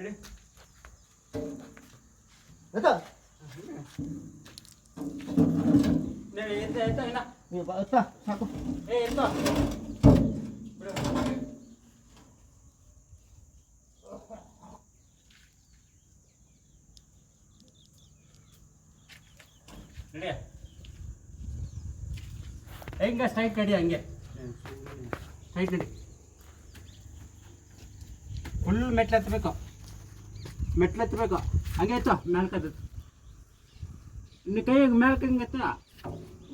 ready ಆಯ್ತಾ ನಡಿ ಎತ್ತ ಇನ್ನ ನೀವು ಎತ್ತ ಸಾಕು ಎತ್ತ ಬಿಡು ನಡಿ ಹೆಂಗ ಸ್ಟ್ರೈಟ್ ನಡಿ ಹಂಗೆ ಸ್ಟ್ರೈಟ್ ನಡಿ ಫುಲ್ ಮೆಟ್ಲು ಹತ್ತಬೇಕು ಹಂಗೆ ಎತ್ತು ಮೇಲ್ಕದ್ದು ಇನ್ನು ಕೈ ಮೇಲ್ಕ ಹಿಂಗೆ ಎತ್ತ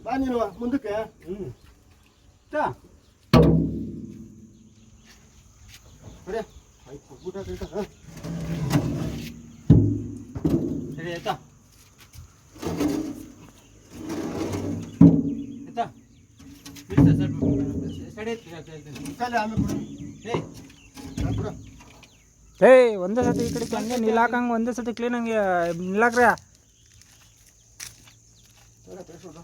ಬಾ ನೀನು ಮುಂದಕ್ಕೆ ಎತ್ತ ಸರಿ ಆಯ್ತು ಊಟ ಕೈತ ಸರಿ ಎತ್ತ ಎತ್ತ ಇಳಿಸ ಸ್ವಲ್ಪ ಸರಿ ಕಾಲಿ ಆಮೇಲೆ ಬಿಡು ಏಯ್ ಬಿಡು ಏಯ್ ಒಂದೇ ಸತಿ ಈ ಕಡೆ ಹಂಗೆ ನಿಲ್ಲಾಕಂಗೆ ಒಂದೇ ಸತಿ ಕ್ಲೀನ್ ಹಂಗೆ ನಿಲ್ಲಾಕ್ರಿ ಸರಿ ಬೇಸೋದು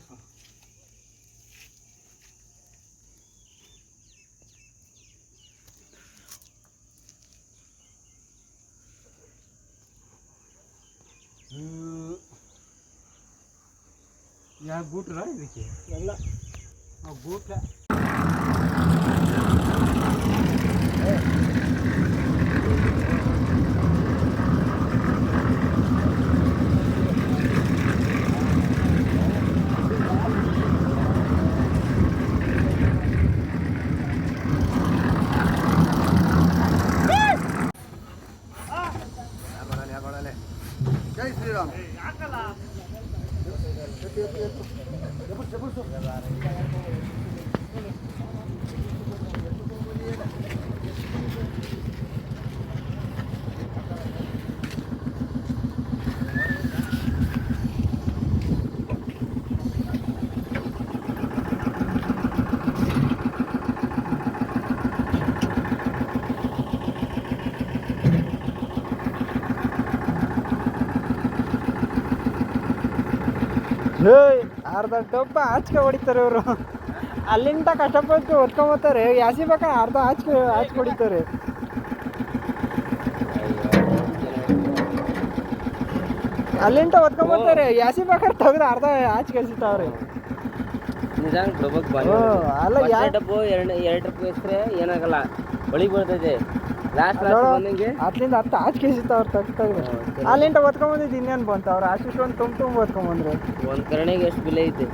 ಯಾವ ಬೂಟ್ರ ಇದಕ್ಕೆ ಎಲ್ಲ ಬೂಟ್ಲ ಜೈ ಶ್ರೀರಾಮ್ ಏಯ್ ಅರ್ಧ ಟೊಪ್ಪ ಆಚೆ ಹೊಡಿತಾರೆ ಇವರು ಅಲ್ಲಿಂದ ಕಷ್ಟಪಟ್ಟು ಹೊತ್ಕೊಂಬತ್ತಾರೆ ಯಾಸಿ ಬೇಕಾ ಅರ್ಧ ಆಚೆ ಹೊಡಿತಾರೆ ಅಲ್ಲಿಂದ ಹೊತ್ಕೊಂಬತ್ತಾರೆ ಯಾಸಿ ಬೇಕಾದ್ರೆ ತೆಗೆದು ಅರ್ಧ ಆಚೆ ಕಳಿಸಿತಾವ್ರಿ ನಿಧಾನ ಬಿಡ್ಬೇಕು ಅಲ್ಲ ಡಬ್ಬು ಎರಡು ರೂಪಾಯಿ ಎಸ್ರೆ ಏನಾಗಲ್ಲ ಬಳಿ ಬೀಳ್ತೈತೆ ಲಾಸ್ಟ್ ಬಂದಂಗೆ ಅದ್ಲಿಂದ ಹತ್ತು ಆಚೆ ಕಳಿಸಿತಾವ್ರು ತೆಗ್ದು ಅಲ್ಲಿಂದ ಹೊತ್ಕೊಂಬಂದಿದ್ದು ಇನ್ನೇನು ಬಂತು ಅವ್ರು ಆಶಿಷ್ಟೊಂದು ತುಂಬ ಹೊತ್ಕೊಂಬಂದ್ರು ಒಂದು ಕರ್ಣಿಗೆ ಎಷ್ಟು ಬೆಲೆ ಐತೆ